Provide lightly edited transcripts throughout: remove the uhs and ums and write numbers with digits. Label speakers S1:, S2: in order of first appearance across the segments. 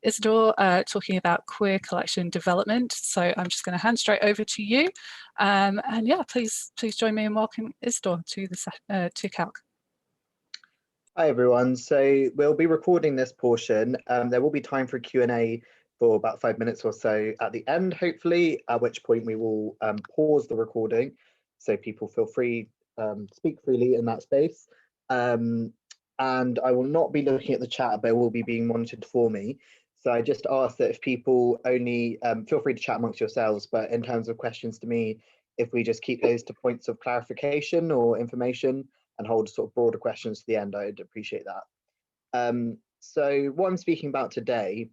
S1: Isadore, talking about queer collection development. So I'm just going to hand straight over to you. And yeah, please join me in welcoming Isadore to to CALC.
S2: Hi everyone. So we'll be recording this portion. There will be time for Q&A for about 5 minutes or so at the end, hopefully, at which point we will pause the recording so people feel free to speak freely in that space. And I will not be looking at the chat, but it will be being monitored for me. So I just ask that if people only feel free to chat amongst yourselves, but in terms of questions to me, if we just keep those to points of clarification or information and hold sort of broader questions to the end, I'd appreciate that. So what I'm speaking about today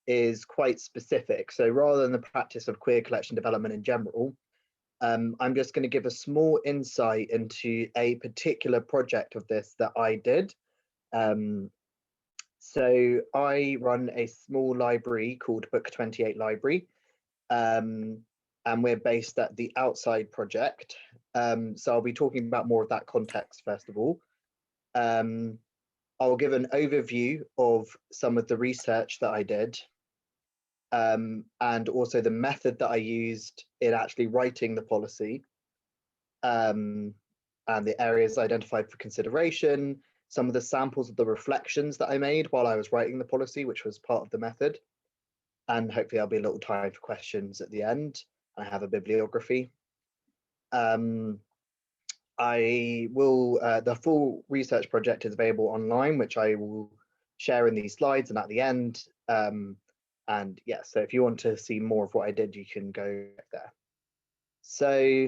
S2: is quite specific. So rather than the practice of queer collection development in general, I'm just going to give a small insight into a particular project of this that I did. So I run a small library called Book 28 Library, and we're based at the Outside Project. So I'll be talking about more of that context first of all. I'll give an overview of some of the research that I did, and also the method that I used in actually writing the policy, and the areas identified for consideration, some of the samples of the reflections that I made while I was writing the policy, which was part of the method. And hopefully there'll be a little time for questions at the end. I have a bibliography. The full research project is available online, which I will share in these slides and at the end. And yeah, so if you want to see more of what I did, you can go there. So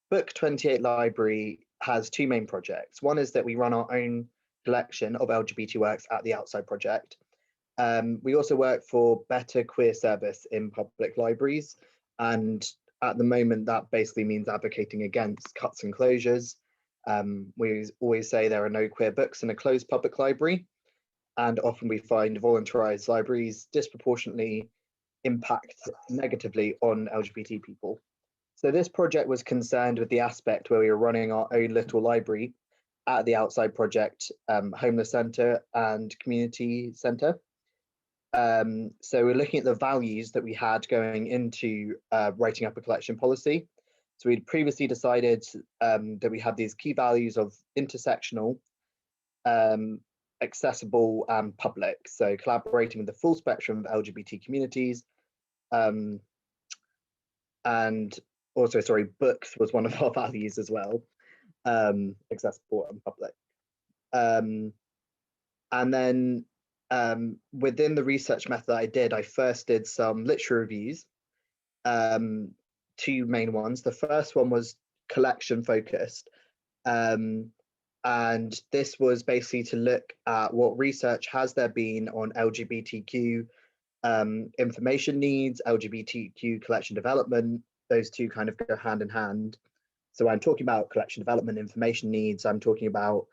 S2: Book 28 Library has two main projects. One is that we run our own collection of LGBT works at the Outside Project. We also work for better queer service in public libraries, and at the moment that basically means advocating against cuts and closures. We always say there are no queer books in a closed public library, and often we find voluntarized libraries disproportionately impact negatively on LGBT people. So this project was concerned with the aspect where we were running our own little library at the Outside Project, Homeless Centre and Community Centre. So we're looking at the values that we had going into writing up a collection policy. So we'd previously decided that we had these key values of intersectional, accessible and public. So collaborating with the full spectrum of LGBT communities, and also, sorry, books was one of our values as well, accessible and public. And then within the research method I did, I first did some literature reviews, two main ones. The first one was collection focused, and this was basically to look at what research has there been on LGBTQ information needs, LGBTQ collection development. Those two kind of go hand in hand. So I'm talking about collection development, information needs. I'm talking about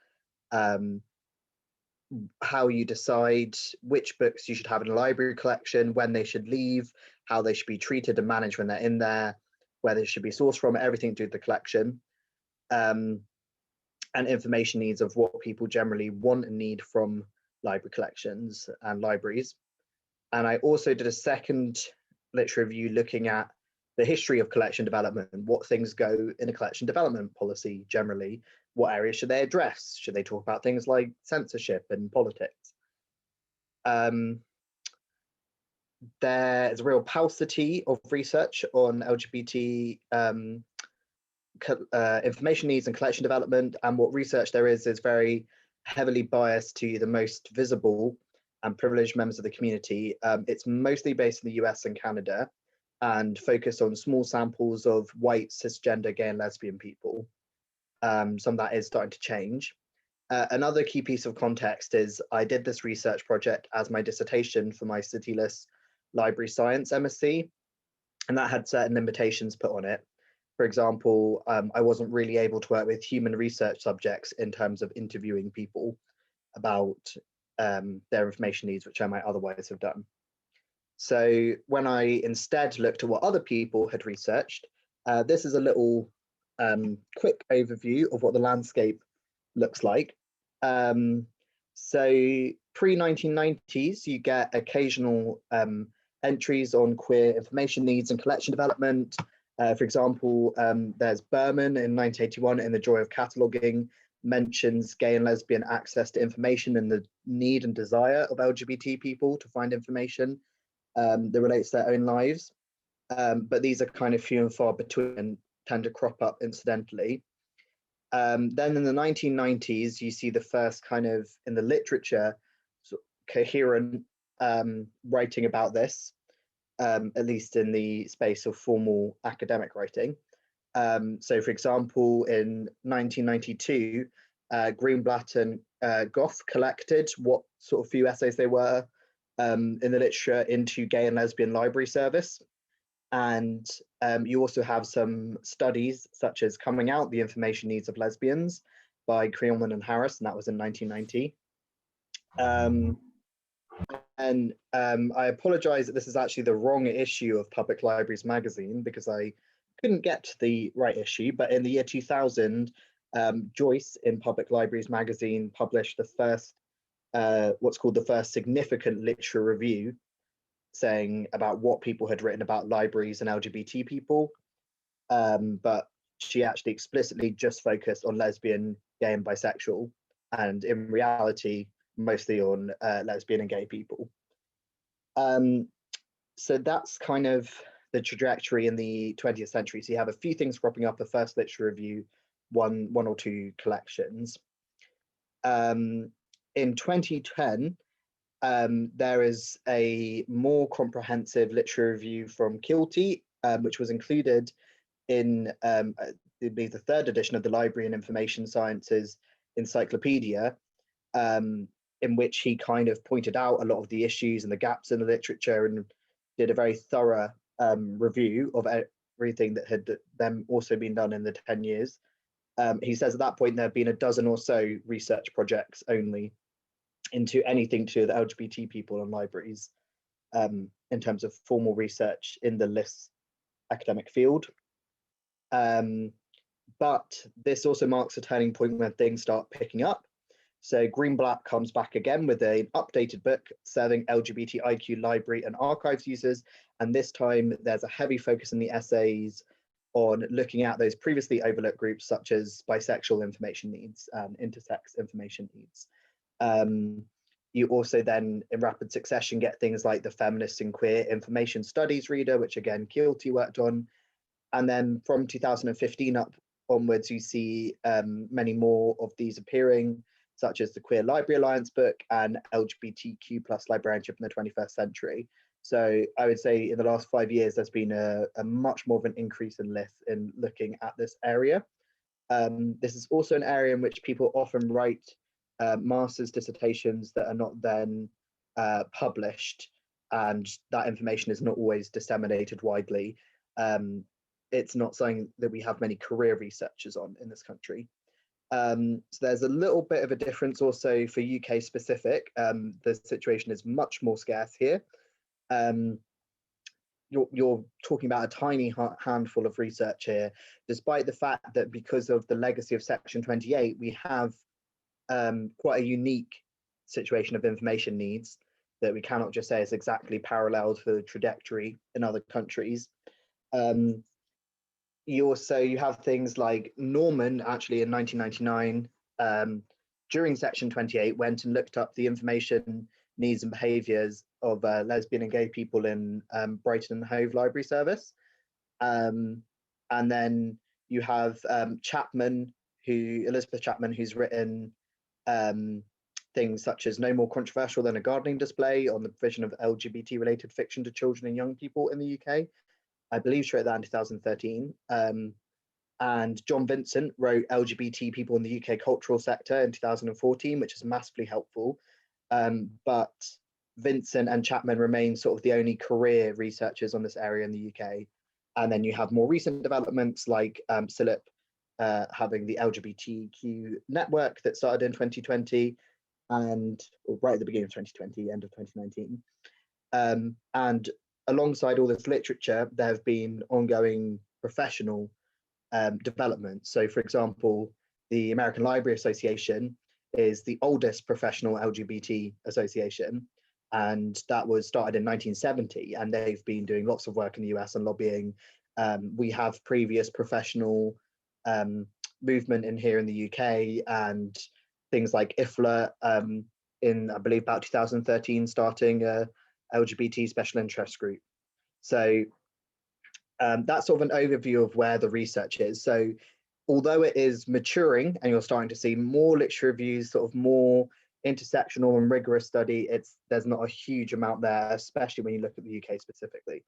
S2: how you decide which books you should have in a library collection, when they should leave, how they should be treated and managed when they're in there, where they should be sourced from, everything to do with the collection, and information needs of what people generally want and need from library collections and libraries. And I also did a second literature review looking at the history of collection development and what things go in a collection development policy generally. What areas should they address? Should they talk about things like censorship and politics? There's a real paucity of research on LGBT information needs and collection development, and what research there is very heavily biased to the most visible and privileged members of the community. It's mostly based in the US and Canada, and focused on small samples of white, cisgender, gay and lesbian people. Some of that is starting to change. Another key piece of context is I did this research project as my dissertation for my cityless library science MSc, and that had certain limitations put on it. For example, I wasn't really able to work with human research subjects in terms of interviewing people about their information needs, which I might otherwise have done. So when I instead looked at what other people had researched, this is a little quick overview of what the landscape looks like. So pre-1990s, you get occasional entries on queer information needs and collection development. For example, there's Berman in 1981 in The Joy of Cataloguing, mentions gay and lesbian access to information and the need and desire of LGBT people to find information that relates to their own lives. But these are kind of few and far between and tend to crop up incidentally. Then in the 1990s, you see the first kind of, in the literature, sort of coherent writing about this, at least in the space of formal academic writing. So for example, in 1992, Greenblatt and Goff collected what sort of few essays they were in the literature into gay and lesbian library service. And you also have some studies such as Coming Out, The Information Needs of Lesbians by Creelman and Harris, and that was in 1990. I apologize that this is actually the wrong issue of Public Libraries magazine because I couldn't get the right issue, but in the year 2000, Joyce in Public Libraries magazine published the first, what's called the first significant literature review, saying about what people had written about libraries and LGBT people, but she actually explicitly just focused on lesbian, gay and bisexual, and in reality, mostly on lesbian and gay people. So that's kind of the trajectory in the 20th century. So you have a few things cropping up, a first literature review, one or two collections. In 2010, there is a more comprehensive literature review from CALC, which was included in the third edition of the Library and Information Sciences Encyclopedia, in which he kind of pointed out a lot of the issues and the gaps in the literature and did a very thorough review of everything that had then also been done in the 10 years. He says at that point there have been a dozen or so research projects only into anything to the LGBT people and libraries in terms of formal research in the LIS academic field. But this also marks a turning point when things start picking up. So Greenblatt comes back again with an updated book serving LGBTIQ library and archives users. And this time there's a heavy focus in the essays on looking at those previously overlooked groups such as bisexual information needs and intersex information needs. You also then in rapid succession get things like the Feminist and Queer Information Studies Reader, which again CALC worked on. And then from 2015 onwards, you see many more of these appearing, such as the Queer Library Alliance book and LGBTQ plus librarianship in the 21st century. So I would say in the last 5 years, there's been a much more of an increase in LIS in looking at this area. This is also an area in which people often write master's dissertations that are not then published, and that information is not always disseminated widely. It's not something that we have many career researchers on in this country. So there's a little bit of a difference also for UK specific. The situation is much more scarce here. You're talking about a tiny handful of research here, despite the fact that because of the legacy of Section 28, we have quite a unique situation of information needs that we cannot just say is exactly parallel to the trajectory in other countries. You have things like Norman, actually in 1999, during Section 28, went and looked up the information needs and behaviours of lesbian and gay people in Brighton and Hove Library Service. And then you have Elizabeth Chapman, who's written things such as No More Controversial Than a Gardening Display on the provision of LGBT-related fiction to children and young people in the UK. I believe she wrote that in 2013. And John Vincent wrote LGBT people in the UK cultural sector in 2014, which is massively helpful. But Vincent and Chapman remain sort of the only career researchers on this area in the UK. And then you have more recent developments like Silip having the LGBTIQ network that started in 2020 and right at the beginning of 2020, end of 2019. And alongside all this literature, there have been ongoing professional developments. So for example, the American Library Association is the oldest professional LGBT association, and that was started in 1970, and they've been doing lots of work in the US and lobbying. We have previous professional movement in here in the UK, and things like IFLA in, I believe, about 2013, starting a LGBT special interest group. So that's sort of an overview of where the research is. So although it is maturing and you're starting to see more literature reviews, sort of more intersectional and rigorous study, there's not a huge amount there, especially when you look at the UK specifically.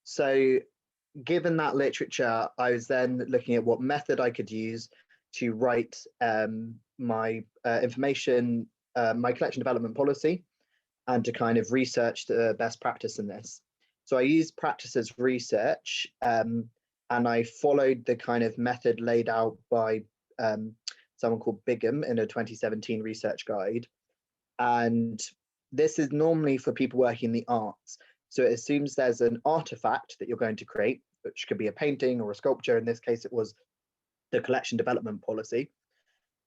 S2: So given that literature, I was then looking at what method I could use to write my information, my collection development policy, and to kind of research the best practice in this. So I used practices research, and I followed the kind of method laid out by someone called Bigham in a 2017 research guide. And this is normally for people working in the arts. So it assumes there's an artifact that you're going to create, which could be a painting or a sculpture. In this case, it was the collection development policy.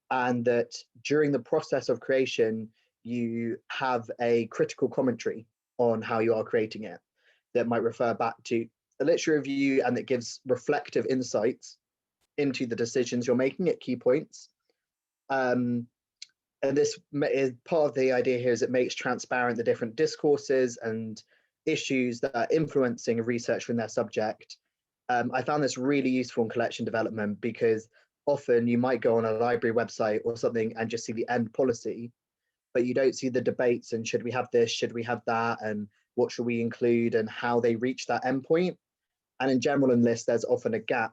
S2: And that during the process of creation, you have a critical commentary on how you are creating it that might refer back to a literature review, and that gives reflective insights into the decisions you're making at key points. And this is part of the idea here, is it makes transparent the different discourses and issues that are influencing a researcher in their subject. I found this really useful in collection development, because often you might go on a library website or something and just see the end policy, but you don't see the debates and should we have this, should we have that, and what should we include, and how they reach that endpoint. And in general in this, there's often a gap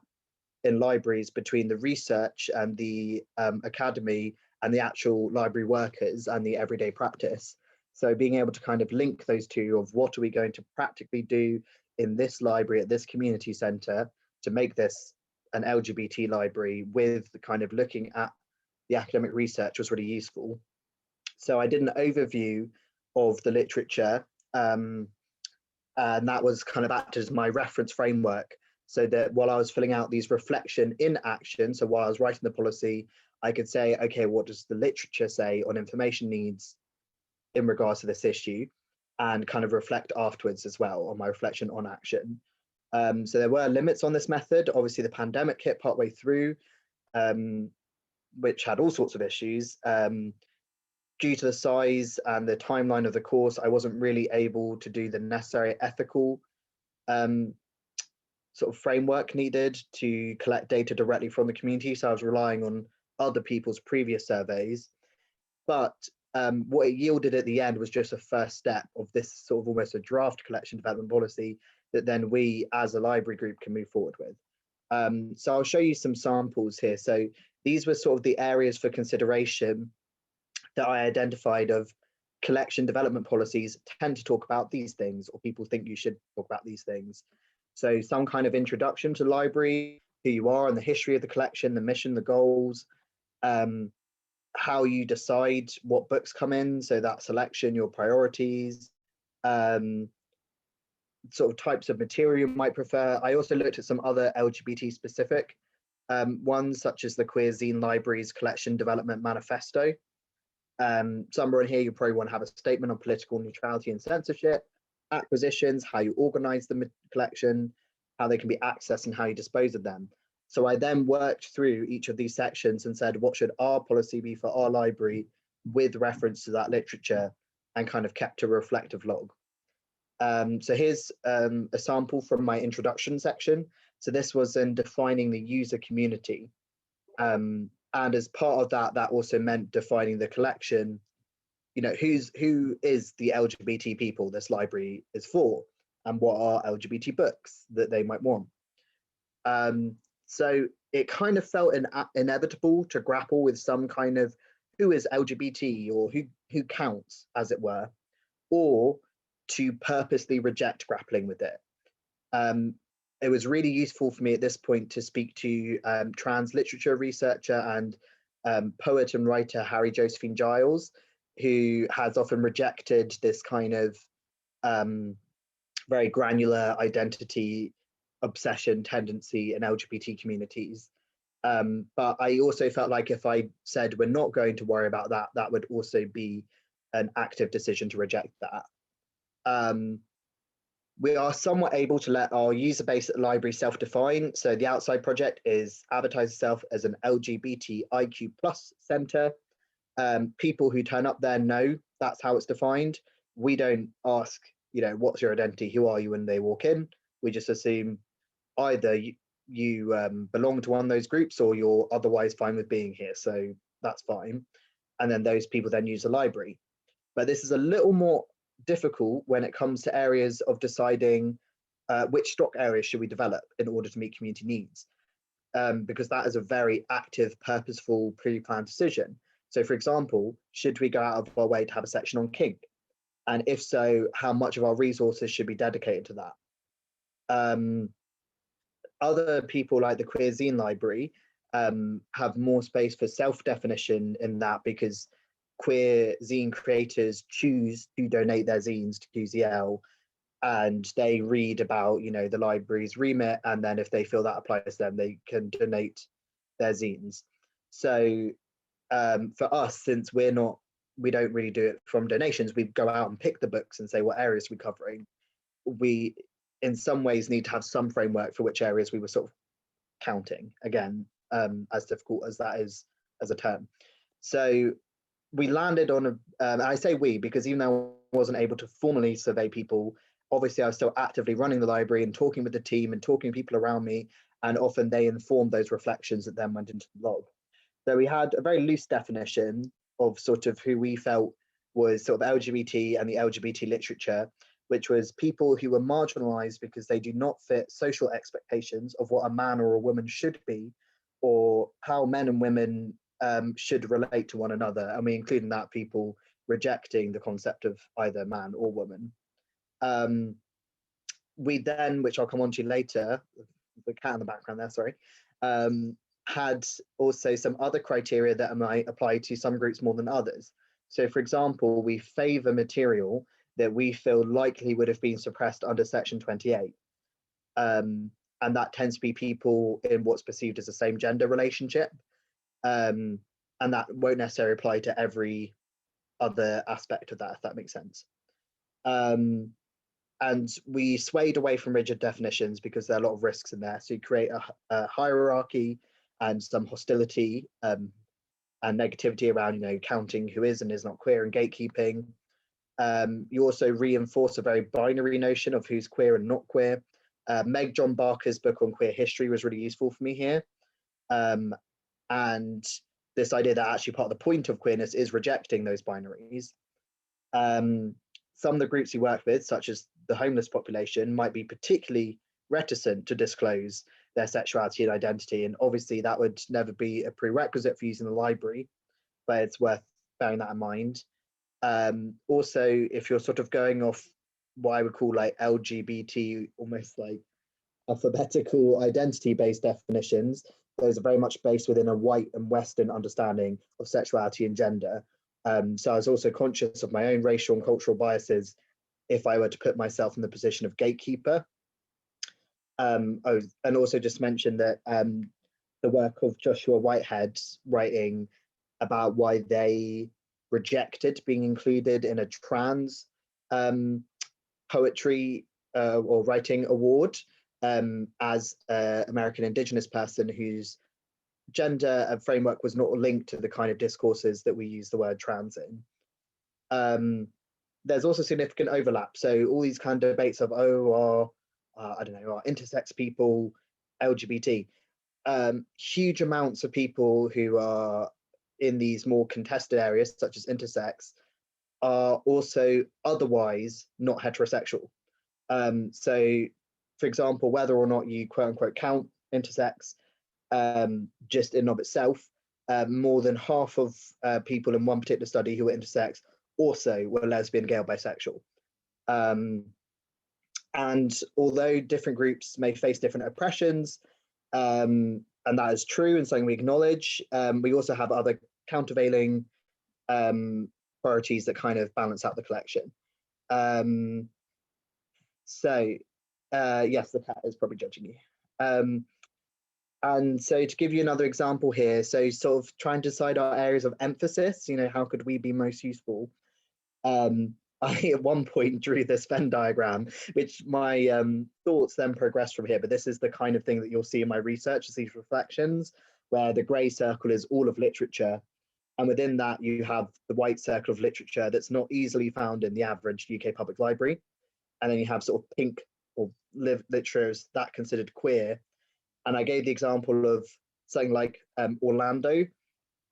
S2: in libraries between the research and the academy and the actual library workers and the everyday practice. So being able to kind of link those two, of what are we going to practically do in this library at this community centre to make this an LGBT library, with the kind of looking at the academic research, was really useful. So I did an overview of the literature, and that was kind of acted as my reference framework, so that while I was filling out these reflection in action, so while I was writing the policy, I could say, okay, what does the literature say on information needs in regards to this issue, and kind of reflect afterwards as well on my reflection on action. So there were limits on this method. Obviously, the pandemic hit partway through, which had all sorts of issues. Due to the size and the timeline of the course, I wasn't really able to do the necessary ethical sort of framework needed to collect data directly from the community. So I was relying on other people's previous surveys. But what it yielded at the end was just a first step of this sort of almost a draft collection development policy that then we as a library group can move forward with. So I'll show you some samples here. So these were sort of the areas for consideration that I identified of collection development policies tend to talk about these things, or people think you should talk about these things. So some kind of introduction to the library, who you are and the history of the collection, the mission, the goals, how you decide what books come in, so that selection, your priorities, sort of types of material you might prefer. I also looked at some other LGBT specific ones, such as the Queer Zine Libraries Collection Development Manifesto. Somewhere in here, you probably want to have a statement on political neutrality and censorship, acquisitions, how you organize the collection, how they can be accessed, and how you dispose of them. So I then worked through each of these sections and said, what should our policy be for our library with reference to that literature, and kind of kept a reflective log. So here's a sample from my introduction section. So this was in defining the user community. And as part of that, that also meant defining the collection, you know, who is the LGBT people this library is for, and what are LGBT books that they might want. So it kind of felt inevitable to grapple with some kind of who is LGBT, or who counts, as it were, or to purposely reject grappling with it. It was really useful for me at this point to speak to trans literature researcher and poet and writer Harry Josephine Giles, who has often rejected this kind of very granular identity obsession tendency in LGBT communities. But I also felt like if I said we're not going to worry about that, that would also be an active decision to reject that. We are somewhat able to let our user base at the library self-define. So the Outside project is advertise itself as an LGBTIQ plus centre. People who turn up there know that's how it's defined. We don't ask, what's your identity, who are you when they walk in. We just assume either you belong to one of those groups or you're otherwise fine with being here. So that's fine. And then those people then use the library. But this is a little more difficult when it comes to areas of deciding which stock areas should we develop in order to meet community needs, because that is a very active, purposeful, pre-planned decision. So for example, should we go out of our way to have a section on kink? And if so, how much of our resources should be dedicated to that? Other people like the Queer Zine Library have more space for self-definition in that, because queer zine creators choose to donate their zines to QZL, and they read about the library's remit, and then if they feel that applies to them, they can donate their zines. So for us, since we don't really do it from donations, we go out and pick the books and say what areas we're covering. We in some ways need to have some framework for which areas we were sort of counting, again, as difficult as that is as a term. So we landed on I say we because even though I wasn't able to formally survey people, obviously I was still actively running the library and talking with the team and talking to people around me, and often they informed those reflections that then went into the log. So we had a very loose definition of sort of who we felt was sort of LGBT and the LGBT literature, which was people who were marginalized because they do not fit social expectations of what a man or a woman should be, or how men and women should relate to one another. And we include in that people rejecting the concept of either man or woman. We then, which I'll come on to later, the cat in the background there, sorry, had also some other criteria that might apply to some groups more than others. So for example, we favour material that we feel likely would have been suppressed under Section 28. And that tends to be people in what's perceived as a same gender relationship. And that won't necessarily apply to every other aspect of that, if that makes sense. And we swayed away from rigid definitions because there are a lot of risks in there. So you create a hierarchy and some hostility and negativity around, counting who is and is not queer and gatekeeping. You also reinforce a very binary notion of who's queer and not queer. Meg John Barker's book on queer history was really useful for me here. And this idea that actually part of the point of queerness is rejecting those binaries. Some of the groups you work with, such as the homeless population, might be particularly reticent to disclose their sexuality and identity. And obviously that would never be a prerequisite for using the library, but it's worth bearing that in mind. Also, if you're sort of going off what I would call like LGBT, almost like alphabetical identity-based definitions, those are very much based within a white and Western understanding of sexuality and gender. So I was also conscious of my own racial and cultural biases if I were to put myself in the position of gatekeeper. And also just mention that the work of Joshua Whitehead writing about why they rejected being included in a trans poetry or writing award as an American Indigenous person whose gender and framework was not linked to the kind of discourses that we use the word trans in. There's also significant overlap. So all these kind of debates of, are intersex people LGBT? Huge amounts of people who are in these more contested areas, such as intersex, are also otherwise not heterosexual. So, for example, whether or not you quote unquote count intersex, just in and of itself, more than half of people in one particular study who were intersex also were lesbian, gay, or bisexual. And although different groups may face different oppressions, and that is true and something we acknowledge, we also have other countervailing priorities that kind of balance out the collection. Yes, the cat is probably judging you. And so to give you another example here, so sort of trying to decide our areas of emphasis, how could we be most useful? I at one point drew this Venn diagram, which my thoughts then progressed from here, but this is the kind of thing that you'll see in my research, is these reflections, where the grey circle is all of literature. And within that, you have the white circle of literature that's not easily found in the average UK public library. And then you have sort of pink or literature as that considered queer. And I gave the example of something like Orlando.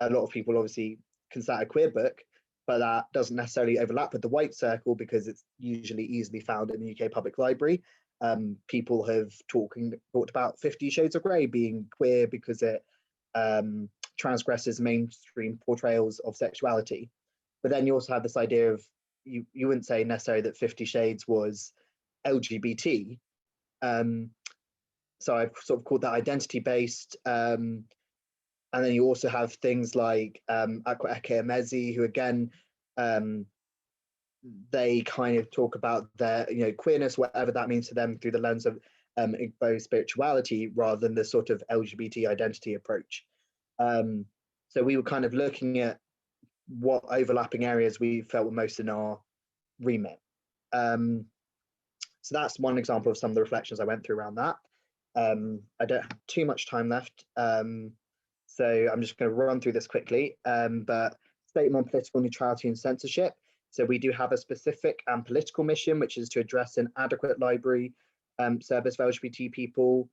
S2: A lot of people obviously consider a queer book, but that doesn't necessarily overlap with the white circle because it's usually easily found in the UK public library. People have talked about 50 Shades of Grey being queer because it transgresses mainstream portrayals of sexuality. But then you also have this idea of, you wouldn't say necessarily that 50 Shades was LGBT. So I've sort of called that identity-based. And then you also have things like Aqua Eke Emezi, who again, they kind of talk about their queerness, whatever that means to them, through the lens of both spirituality rather than the sort of LGBT identity approach. So we were kind of looking at what overlapping areas we felt were most in our remit. So that's one example of some of the reflections I went through around that. I don't have too much time left. So I'm just going to run through this quickly, but statement on political neutrality and censorship. So we do have a specific and political mission, which is to address an adequate library service for LGBT people.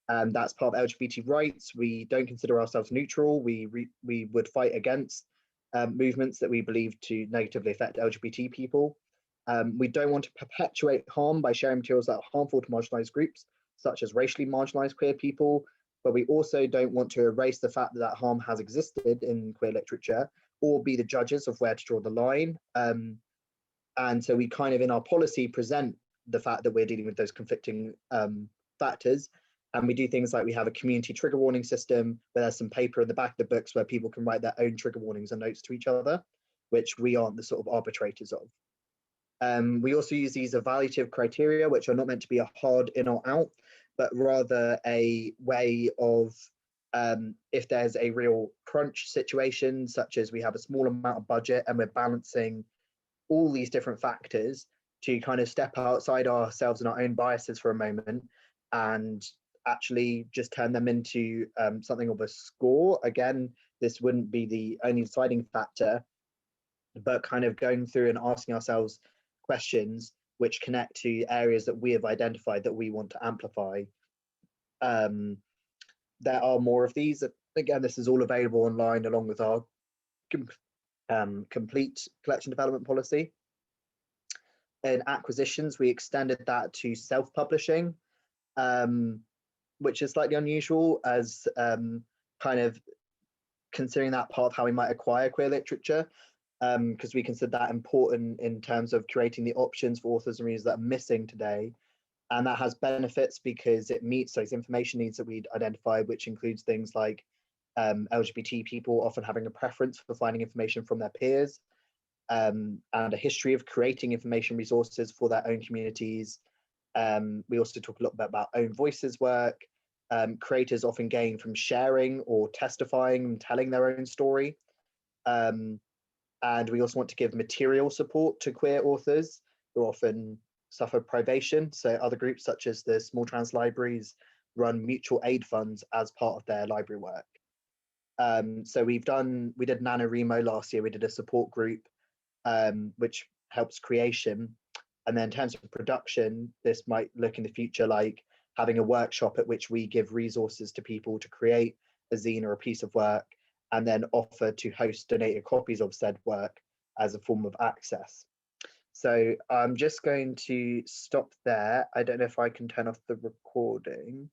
S2: That's part of LGBT rights. We don't consider ourselves neutral. We would fight against movements that we believe to negatively affect LGBT people. We don't want to perpetuate harm by sharing materials that are harmful to marginalized groups, such as racially marginalized queer people. But we also don't want to erase the fact that harm has existed in queer literature or be the judges of where to draw the line. And so we kind of, in our policy, present the fact that we're dealing with those conflicting factors. And we do things like we have a community trigger warning system where there's some paper in the back of the books where people can write their own trigger warnings and notes to each other, which we aren't the sort of arbitrators of. We also use these evaluative criteria, which are not meant to be a hard in or out, but rather a way of, if there's a real crunch situation, such as we have a small amount of budget and we're balancing all these different factors, to kind of step outside ourselves and our own biases for a moment and actually just turn them into something of a score. Again, this wouldn't be the only deciding factor, but kind of going through and asking ourselves questions which connect to areas that we have identified that we want to amplify. There are more of these. Again, this is all available online along with our complete collection development policy. In acquisitions, we extended that to self-publishing, which is slightly unusual as kind of considering that part of how we might acquire queer literature, because we consider that important in terms of curating the options for authors and readers that are missing today. And that has benefits because it meets those information needs that we'd identified, which includes things like LGBT people often having a preference for finding information from their peers, and a history of creating information resources for their own communities. We also talk a lot about own voices work. Creators often gain from sharing or testifying and telling their own story. And we also want to give material support to queer authors who often suffer privation. So other groups such as the Small Trans Libraries run mutual aid funds as part of their library work. So we did NaNoWriMo last year. We did a support group, which helps creation. And then in terms of production, this might look in the future like having a workshop at which we give resources to people to create a zine or a piece of work, and then offer to host donated copies of said work as a form of access. So I'm just going to stop there. I don't know if I can turn off the recording.